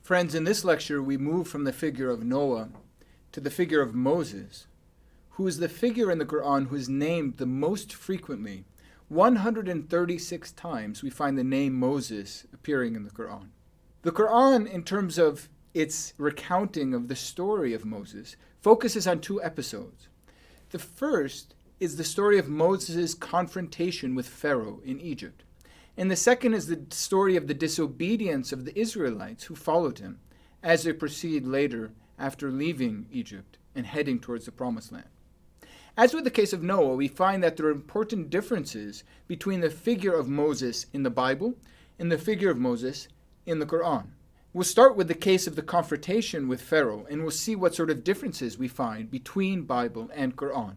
Friends, in this lecture, we move from the figure of Noah to the figure of Moses, who is the figure in the Quran who is named the most frequently. 136 times we find the name Moses appearing in the Quran. The Quran, in terms of its recounting of the story of Moses, focuses on two episodes. The first is the story of Moses' confrontation with Pharaoh in Egypt. And the second is the story of the disobedience of the Israelites who followed him as they proceed later after leaving Egypt and heading towards the Promised Land. As with the case of Noah, we find that there are important differences between the figure of Moses in the Bible and the figure of Moses in the Quran. We'll start with the case of the confrontation with Pharaoh, and we'll see what sort of differences we find between Bible and Quran.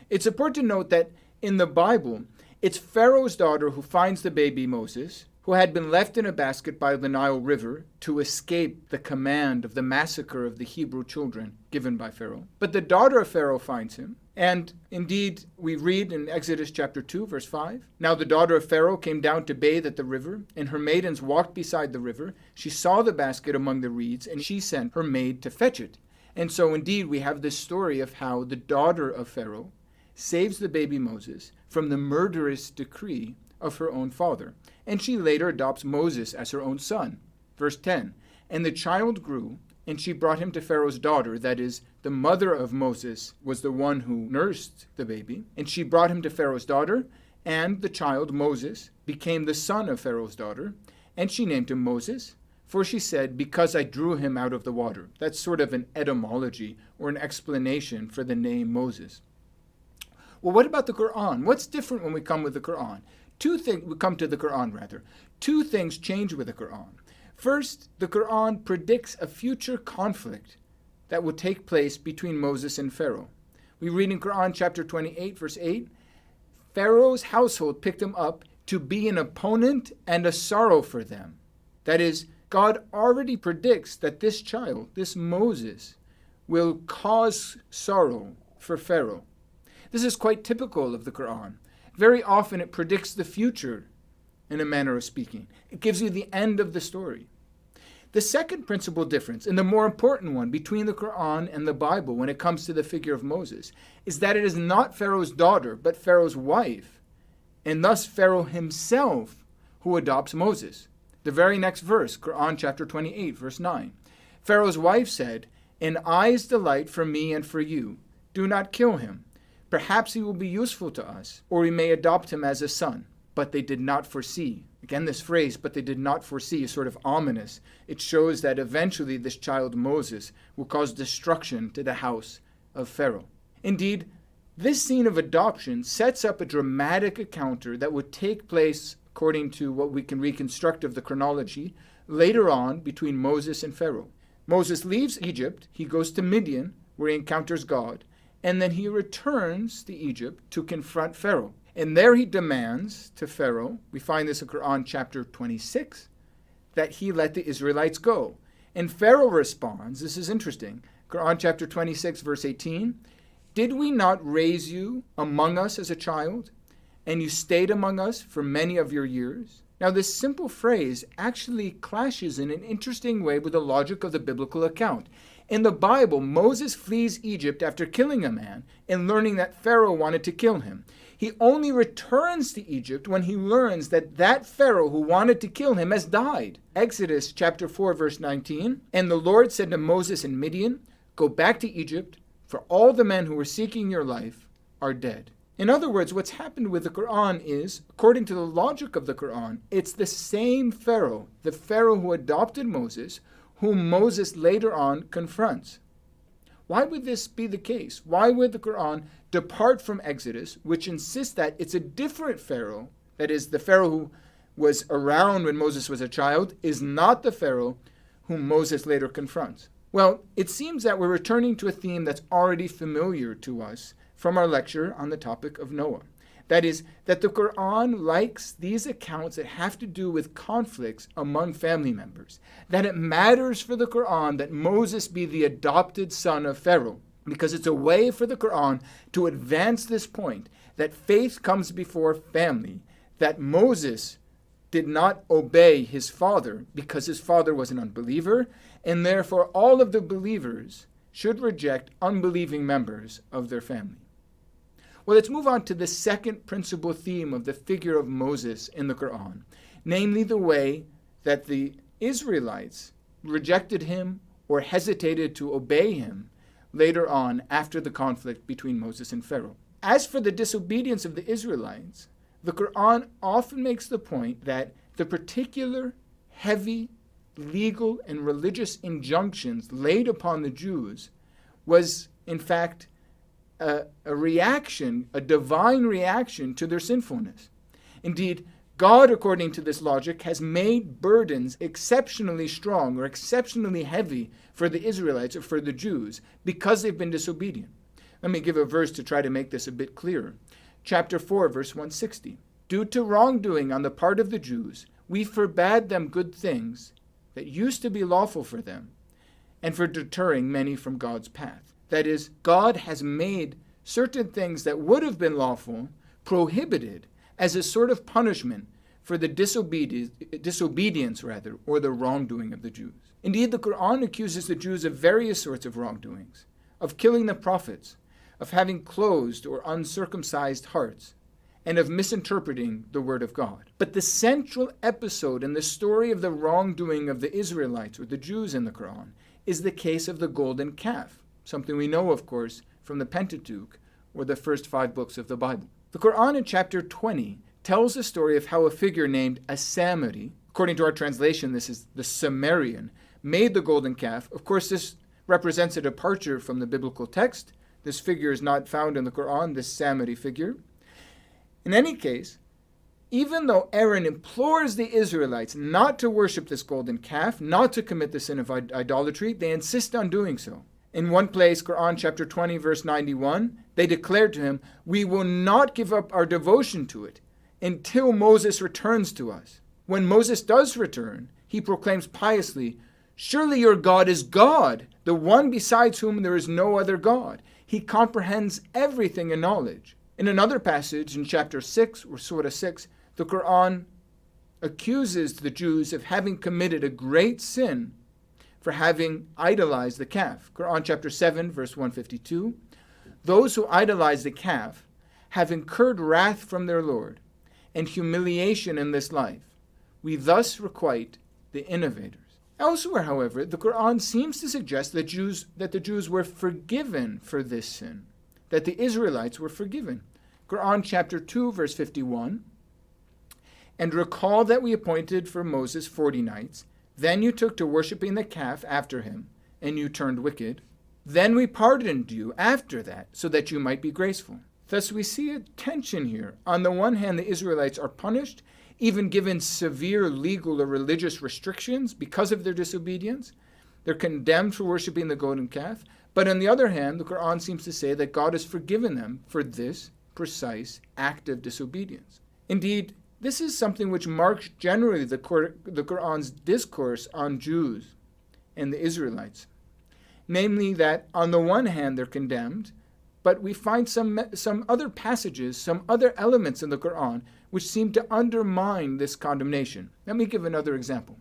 It's important to note that in the Bible, it's Pharaoh's daughter who finds the baby Moses, who had been left in a basket by the Nile River to escape the command of the massacre of the Hebrew children given by Pharaoh. But the daughter of Pharaoh finds him, and indeed we read in Exodus chapter 2, verse 5, "Now the daughter of Pharaoh came down to bathe at the river, and her maidens walked beside the river. She saw the basket among the reeds, and she sent her maid to fetch it." And so indeed we have this story of how the daughter of Pharaoh saves the baby Moses from the murderous decree of her own father. And she later adopts Moses as her own son. Verse 10, "And the child grew, and she brought him to Pharaoh's daughter," that is, the mother of Moses was the one who nursed the baby, "and she brought him to Pharaoh's daughter, and the child, Moses, became the son of Pharaoh's daughter, and she named him Moses, for she said, 'Because I drew him out of the water.'" That's sort of an etymology or an explanation for the name Moses. Well, what about the Quran? What's different when we come with the Quran? Two things change with the Quran. First, the Quran predicts a future conflict that will take place between Moses and Pharaoh. We read in Quran chapter 28, verse 8, "Pharaoh's household picked him up to be an opponent and a sorrow for them." That is, God already predicts that this child, this Moses, will cause sorrow for Pharaoh. This is quite typical of the Quran. Very often it predicts the future in a manner of speaking. It gives you the end of the story. The second principal difference, and the more important one, between the Quran and the Bible when it comes to the figure of Moses, is that it is not Pharaoh's daughter, but Pharaoh's wife, and thus Pharaoh himself, who adopts Moses. The very next verse, Quran chapter 28, verse 9. "Pharaoh's wife said, 'An eye's delight for me and for you. Do not kill him. Perhaps he will be useful to us, or we may adopt him as a son.' But they did not foresee." Again, this phrase, "but they did not foresee," is sort of ominous. It shows that eventually this child Moses will cause destruction to the house of Pharaoh. Indeed, this scene of adoption sets up a dramatic encounter that would take place, according to what we can reconstruct of the chronology, later on between Moses and Pharaoh. Moses leaves Egypt, he goes to Midian, where he encounters God, and then he returns to Egypt to confront Pharaoh. And there he demands to Pharaoh, we find this in Quran chapter 26, that he let the Israelites go. And Pharaoh responds, this is interesting, Quran chapter 26, verse 18, "Did we not raise you among us as a child, and you stayed among us for many of your years?" Now this simple phrase actually clashes in an interesting way with the logic of the biblical account. In the Bible, Moses flees Egypt after killing a man and learning that Pharaoh wanted to kill him. He only returns to Egypt when he learns that that Pharaoh who wanted to kill him has died. Exodus chapter 4, verse 19, "And the Lord said to Moses in Midian, 'Go back to Egypt, for all the men who were seeking your life are dead.'" In other words, what's happened with the Quran is, according to the logic of the Quran, it's the same Pharaoh, the Pharaoh who adopted Moses, whom Moses later on confronts. Why would this be the case? Why would the Quran depart from Exodus, which insists that it's a different Pharaoh, that is, the Pharaoh who was around when Moses was a child, is not the Pharaoh whom Moses later confronts? Well, it seems that we're returning to a theme that's already familiar to us from our lecture on the topic of Noah. That is, that the Quran likes these accounts that have to do with conflicts among family members. That it matters for the Quran that Moses be the adopted son of Pharaoh, because it's a way for the Quran to advance this point, that faith comes before family, that Moses did not obey his father because his father was an unbeliever, and therefore all of the believers should reject unbelieving members of their family. Well, let's move on to the second principal theme of the figure of Moses in the Quran, namely the way that the Israelites rejected him or hesitated to obey him later on after the conflict between Moses and Pharaoh. As for the disobedience of the Israelites, the Quran often makes the point that the particular heavy legal and religious injunctions laid upon the Jews was, in fact, a reaction, a divine reaction to their sinfulness. Indeed, God, according to this logic, has made burdens exceptionally strong or exceptionally heavy for the Israelites or for the Jews because they've been disobedient. Let me give a verse to try to make this a bit clearer. Chapter 4, verse 160. Due to wrongdoing on the part of the Jews, we forbade them good things that used to be lawful for them, and for deterring many from God's path. That is, God has made certain things that would have been lawful prohibited as a sort of punishment for the disobedience, or the wrongdoing of the Jews. Indeed, the Quran accuses the Jews of various sorts of wrongdoings, of killing the prophets, of having closed or uncircumcised hearts, and of misinterpreting the word of God. But the central episode in the story of the wrongdoing of the Israelites or the Jews in the Quran is the case of the golden calf, something we know, of course, from the Pentateuch, or the first 5 books of the Bible. The Quran in chapter 20 tells the story of how a figure named a Samari, according to our translation, this is the Sumerian, made the golden calf. Of course, this represents a departure from the biblical text. This figure is not found in the Quran, this Samari figure. In any case, even though Aaron implores the Israelites not to worship this golden calf, not to commit the sin of idolatry, they insist on doing so. In one place, Quran chapter 20, verse 91, they declared to him, "We will not give up our devotion to it until Moses returns to us." When Moses does return, he proclaims piously, "Surely your God is God, the one besides whom there is no other God. He comprehends everything in knowledge." In another passage in chapter 6, or Surah 6, the Quran accuses the Jews of having committed a great sin for having idolized the calf. Quran chapter 7, verse 152. Those who idolize the calf have incurred wrath from their Lord and humiliation in this life. We thus requite the innovators. Elsewhere, however, the Quran seems to suggest that the Jews were forgiven for this sin, that the Israelites were forgiven. Quran chapter 2, verse 51. And recall that we appointed for Moses 40 nights. Then you took to worshipping the calf after him, and you turned wicked. Then we pardoned you after that, so that you might be graceful. Thus we see a tension here. On the one hand, the Israelites are punished, even given severe legal or religious restrictions because of their disobedience. They're condemned for worshipping the golden calf. But on the other hand, the Quran seems to say that God has forgiven them for this precise act of disobedience. Indeed, this is something which marks generally the Quran's discourse on Jews and the Israelites. Namely that on the one hand they're condemned, but we find some other passages, some other elements in the Quran which seem to undermine this condemnation. Let me give another example.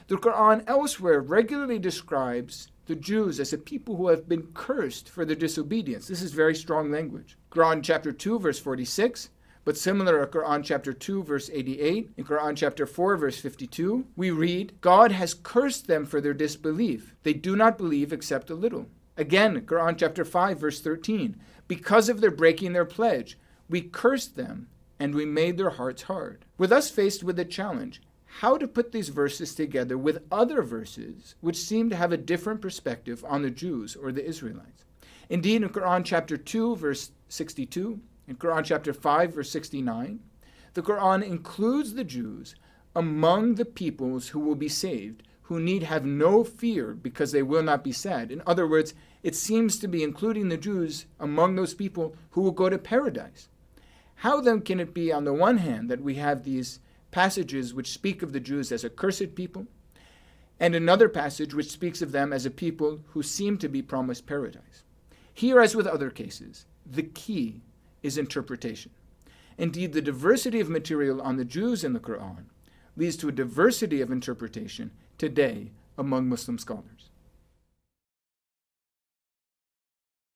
The Quran elsewhere regularly describes the Jews as a people who have been cursed for their disobedience. This is very strong language. Quran chapter 2, verse 46, but similar to Quran chapter 2, verse 88, in Quran chapter 4, verse 52, we read, God has cursed them for their disbelief. They do not believe except a little. Again, Quran chapter 5, verse 13, because of their breaking their pledge, we cursed them and we made their hearts hard. We're thus faced with a challenge. How to put these verses together with other verses which seem to have a different perspective on the Jews or the Israelites. Indeed, in Quran chapter 2, verse 62, in Quran chapter 5, verse 69, the Quran includes the Jews among the peoples who will be saved, who need have no fear because they will not be sad. In other words, it seems to be including the Jews among those people who will go to paradise. How then can it be, on the one hand, that we have these passages which speak of the Jews as a cursed people, and another passage which speaks of them as a people who seem to be promised paradise? Here, as with other cases, the key is interpretation. Indeed, the diversity of material on the Jews in the Quran leads to a diversity of interpretation today among Muslim scholars.